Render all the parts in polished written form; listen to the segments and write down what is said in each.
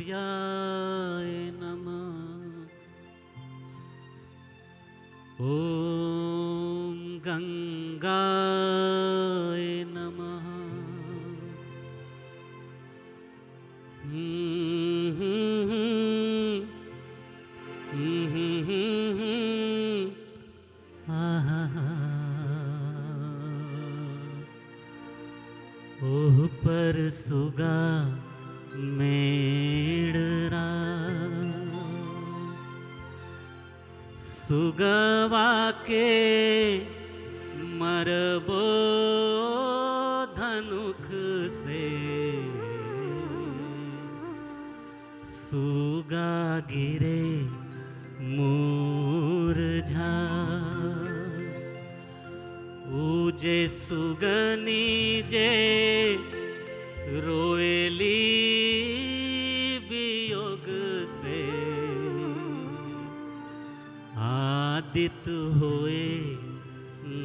सूर्याय नमः। ॐ गंगाय नमः। ओह पर सुगा मेड़रा सुगवा के मरबो धनुख से सुगा गिरे मूरझा ऊजे सुगनी जे रोएली वियोग से आदित होए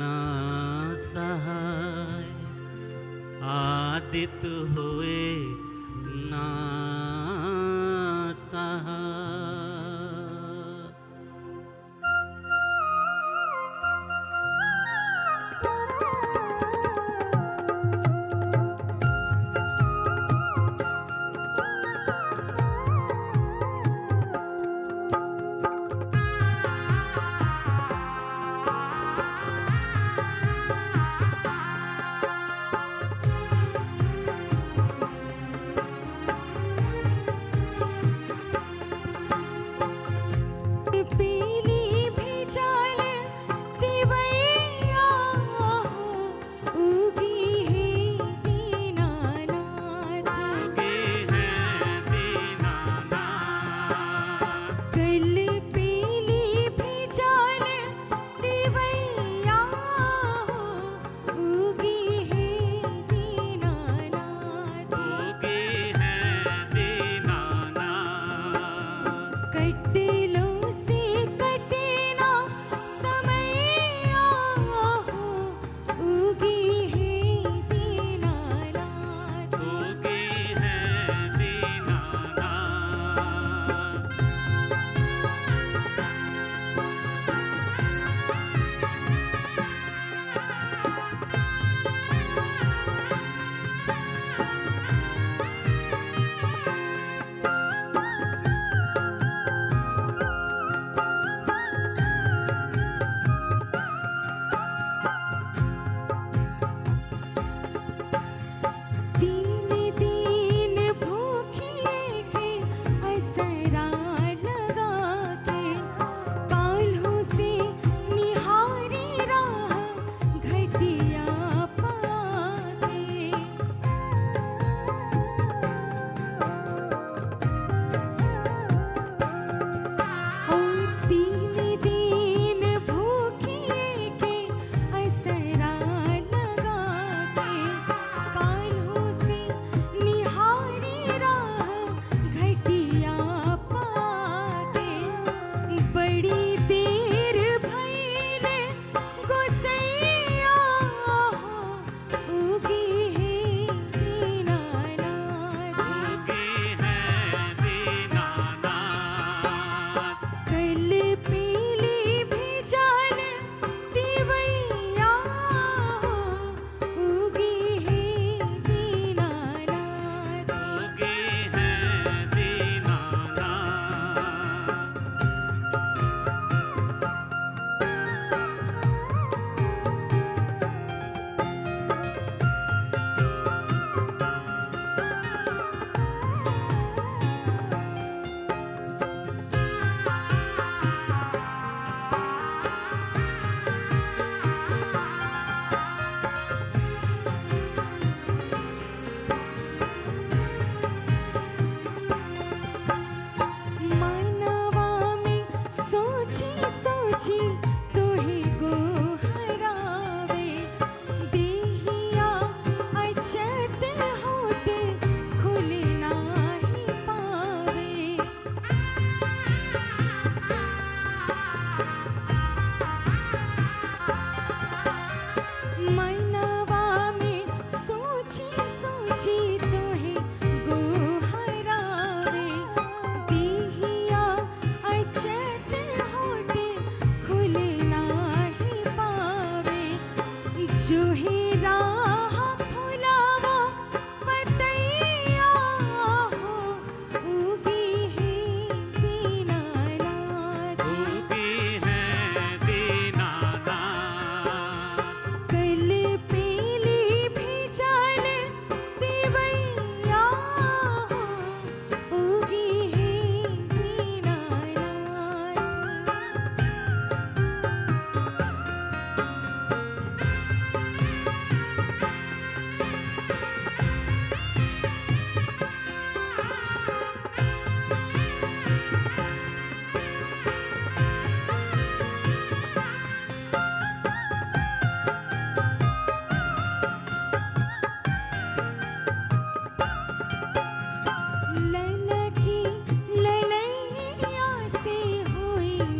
ना सहाय आदित होए ना सहाय।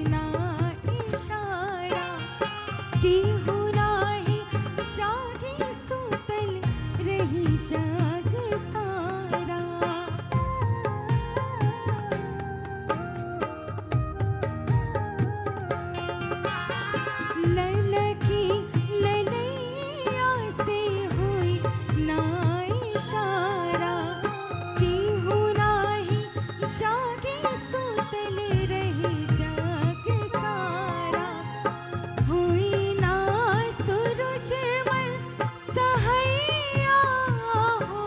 ना इशारा की हो राही जागे सुतल रही जाग सारा ललकी ललैया से हुई ना इशारा की हो राही जागे सुतल रही जाग सारा हुई ना सूरजमल सहैया हो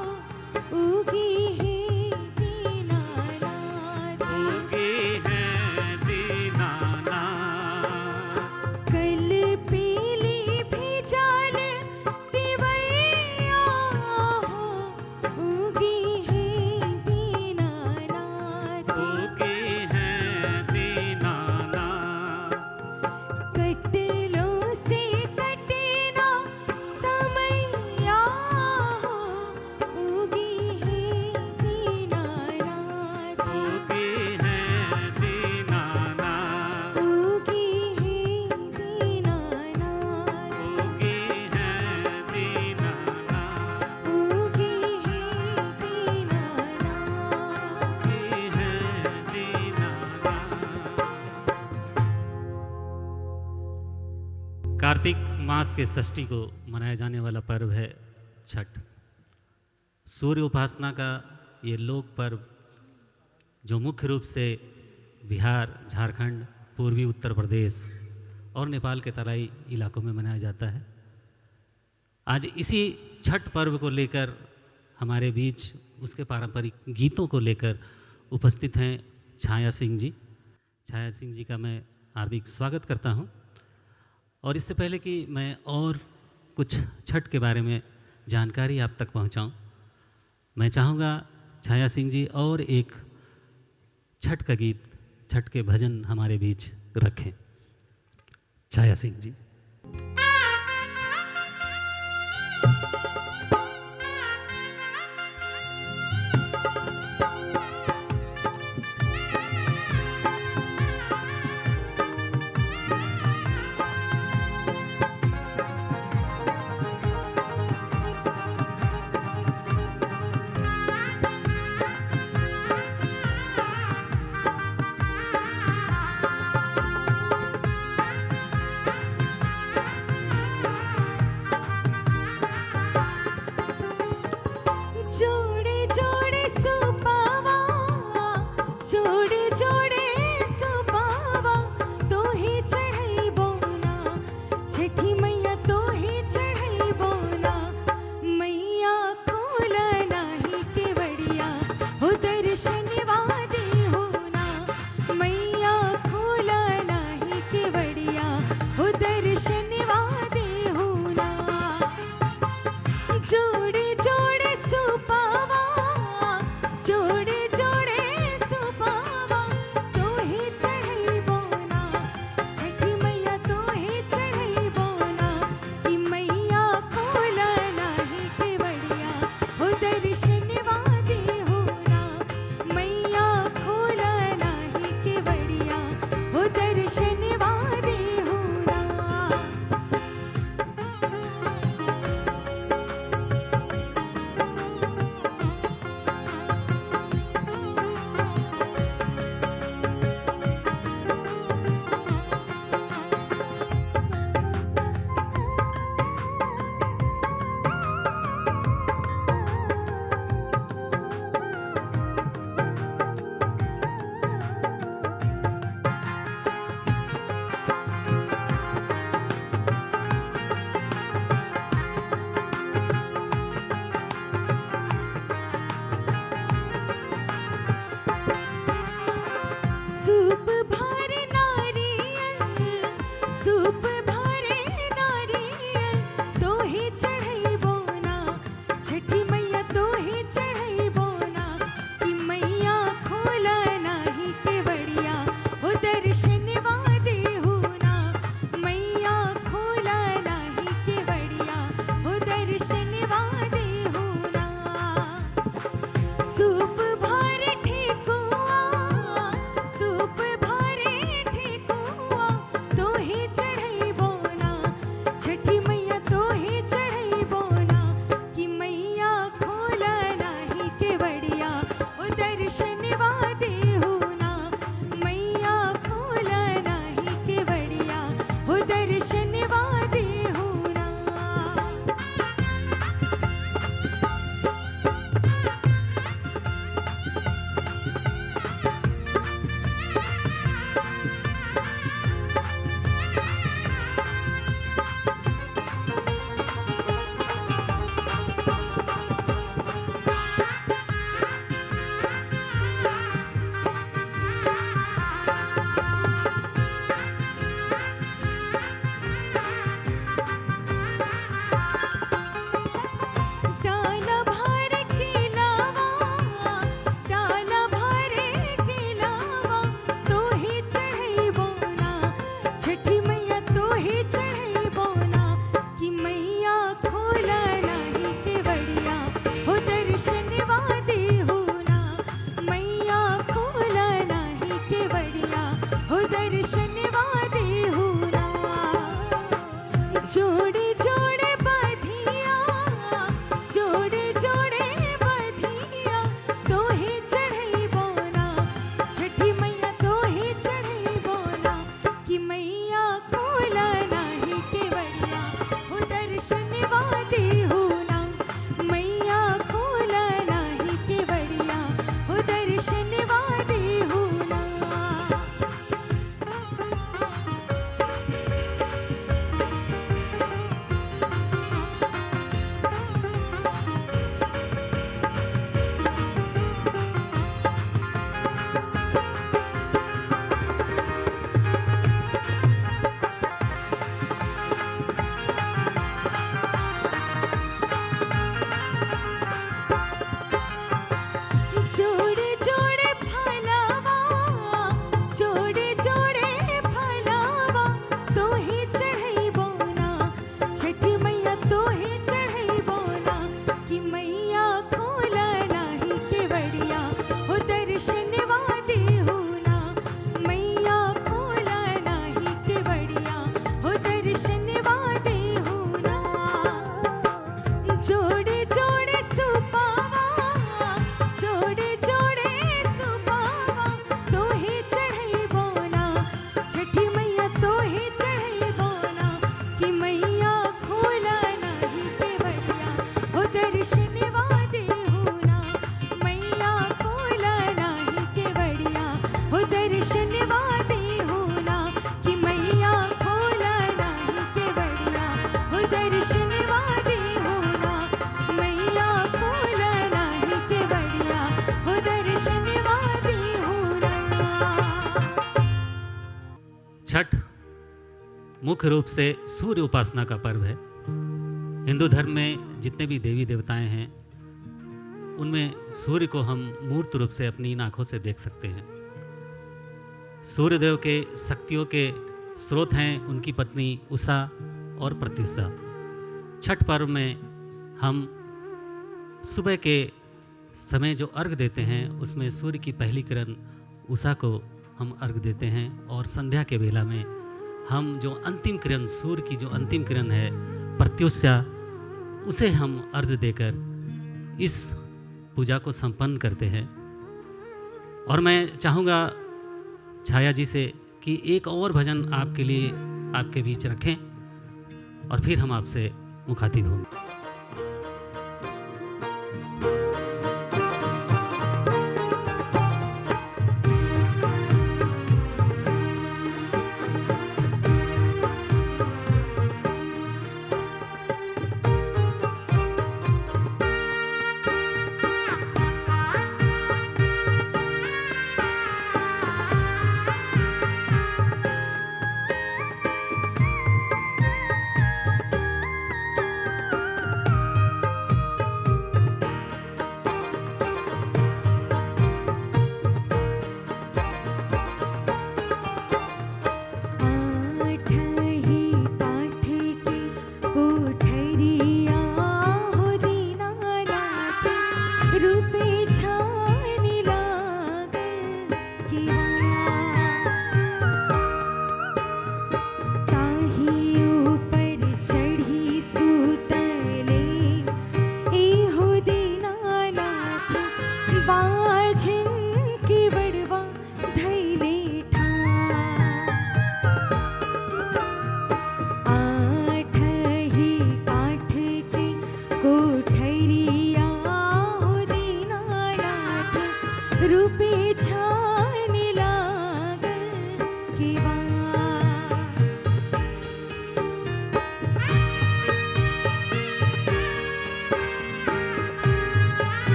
उगी है दीनानाथ उगी है दीनानाथ कल पीली भी जाल दिवैया हो उगी है दीनानाथ उगी है दीनानाथ कटलों से कटना समैया हो उगी है दीनानाथ उगी है दीनानाथ उगी है दीनानाथ उगी है दीनानाथ उगी है दीनानाथ उगी है दीनानाथ। कार्तिक मास के षष्ठी को मनाया जाने वाला पर्व है छठ। सूर्य उपासना का ये लोक पर्व जो मुख्य रूप से बिहार, झारखंड, पूर्वी उत्तर प्रदेश और नेपाल के तराई इलाकों में मनाया जाता है। आज इसी छठ पर्व को लेकर हमारे बीच उसके पारंपरिक गीतों को लेकर उपस्थित हैं छाया सिंह जी। छाया सिंह जी का मैं हार्दिक स्वागत करता हूं। और इससे पहले कि मैं और कुछ छठ के बारे में जानकारी आप तक पहुंचाऊं, मैं चाहूँगा छाया सिंह जी और एक छठ का गीत, छठ के भजन हमारे बीच रखें। छाया सिंह जी। छठ मुख्य रूप से सूर्य उपासना का पर्व है। हिंदू धर्म में जितने भी देवी देवताएं हैं उनमें सूर्य को हम मूर्त रूप से अपनी इन आँखों से देख सकते हैं। सूर्यदेव के शक्तियों के स्रोत हैं उनकी पत्नी उषा और प्रत्युषा। छठ पर्व में हम सुबह के समय जो अर्घ देते हैं उसमें सूर्य की पहली किरण उषा को हम अर्घ देते हैं, और संध्या के बेला में हम जो अंतिम किरण सूर्य की जो अंतिम किरण है प्रत्युषा, उसे हम अर्घ देकर इस पूजा को संपन्न करते हैं। और मैं चाहूँगा छाया जी से कि एक और भजन आपके लिए आपके बीच रखें और फिर हम आपसे मुखातिब होंगे।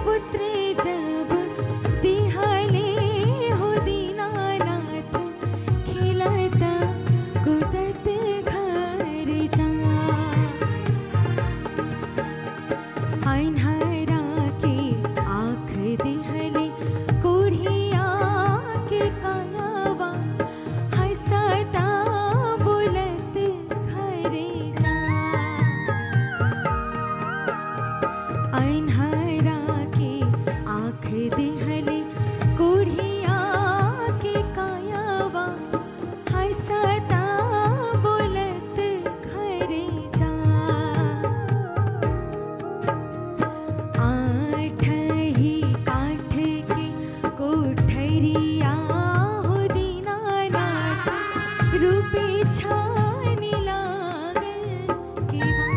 पुत्र जब दिहले हो दीनानाथ खिलत कुदत घर जा अन्हरा के आँख दिहले कोढ़िया के कायावा हंसता बोलत घरे जा अन्हरा के आँख दिहले कोढ़िया के कायावा हंसता बोलत घरे जा आठ ही काठ के कोठरिया हो दीनानाथ रूपे छाने लागल केवा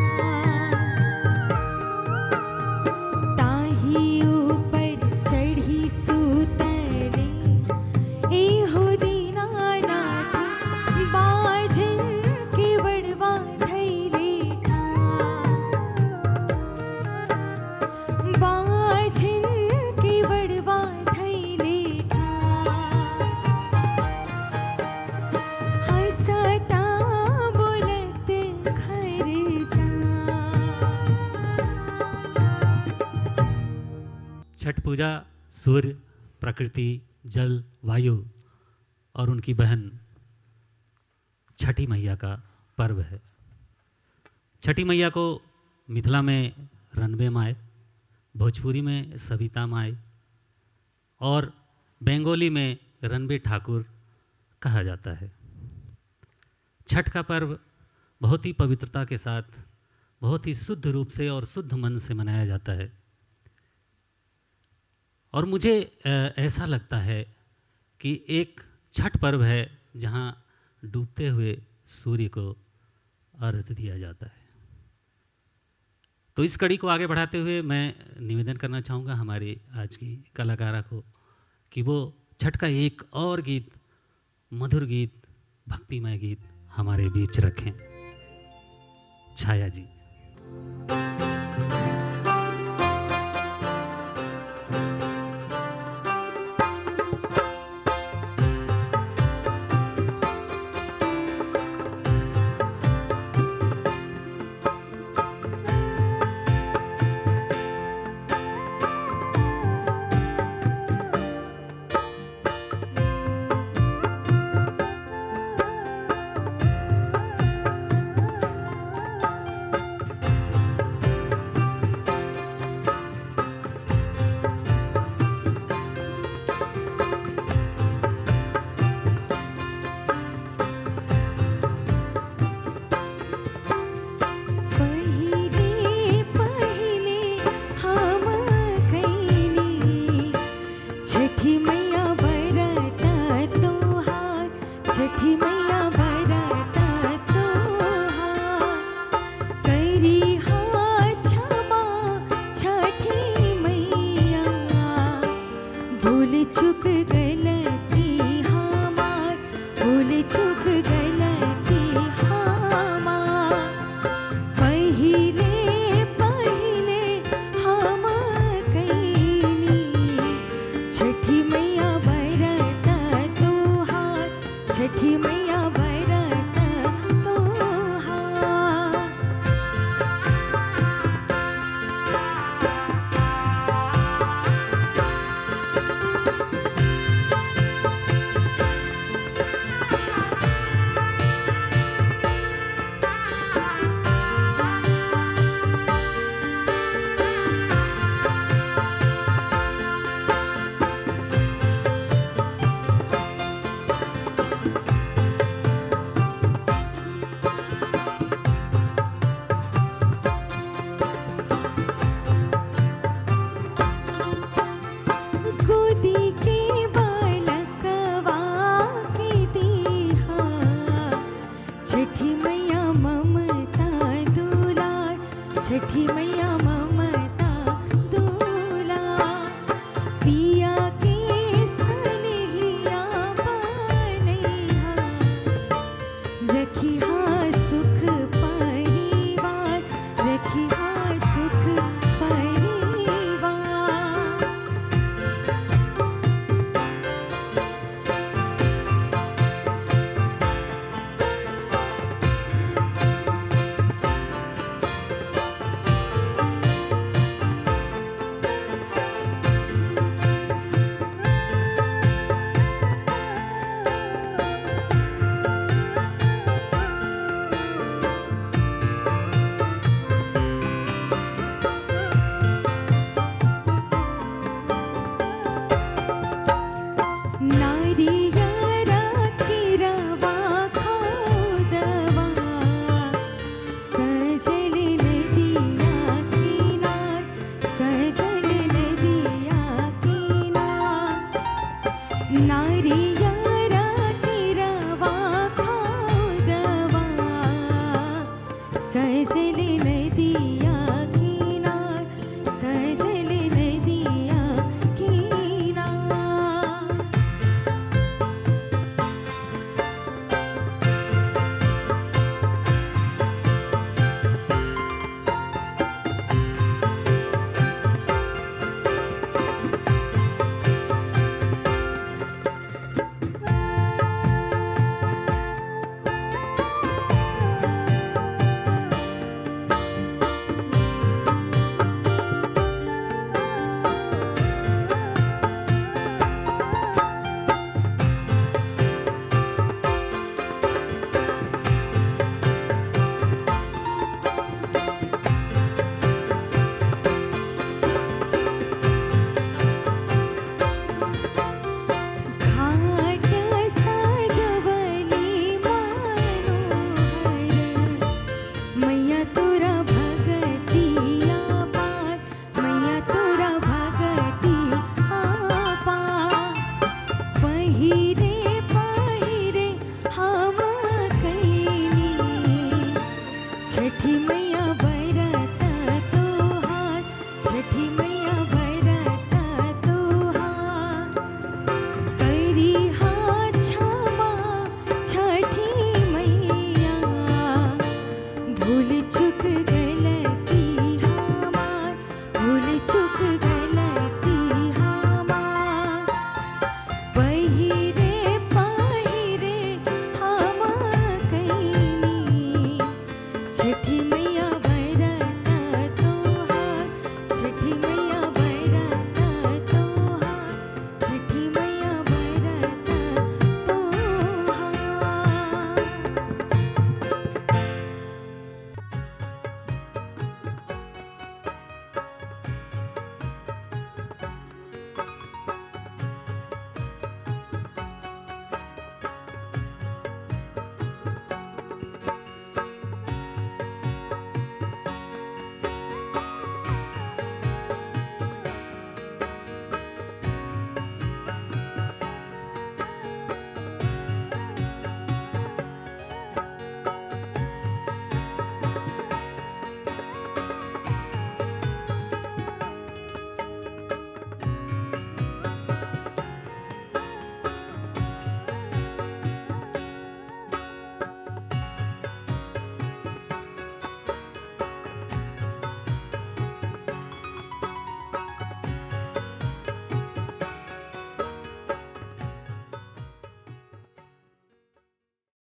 ताही ऊपर चढ़ी सूतले ए हो दीनानाथ बाजन के बड़वा धैले बाजन के बड़वा धैले हंसता बोलत घर जा छठ पूजा सूर्य, प्रकृति, जल, वायु और उनकी बहन छठी मैया का पर्व है। छठी मैया को मिथिला में रनबे माए, भोजपुरी में सविता माए और बंगाली में रनबे ठाकुर कहा जाता है। छठ का पर्व बहुत ही पवित्रता के साथ, बहुत ही शुद्ध रूप से और शुद्ध मन से मनाया जाता है। और मुझे ऐसा लगता है कि एक छठ पर्व है जहाँ डूबते हुए सूर्य को अर्घ्य दिया जाता है। तो इस कड़ी को आगे बढ़ाते हुए मैं निवेदन करना चाहूँगा हमारी आज की कलाकारा को कि वो छठ का एक और गीत, मधुर गीत, भक्तिमय गीत हमारे बीच रखें। छाया जी। भैया